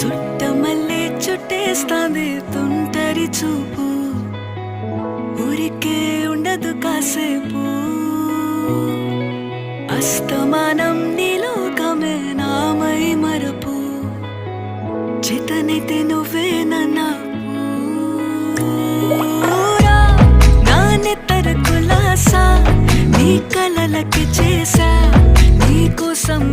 చుట్టమల్లే చుట్టేస్తాంది తుంటరి చూపు, ఊరికే ఉండదు కాసేపు. అస్తమానం నీలోకమే నామై మరపు, చేతనైతే నువ్వే నన్నాపు. నా నెత్తర కులాసా నీ కలలకి చేసా, నీ కోసం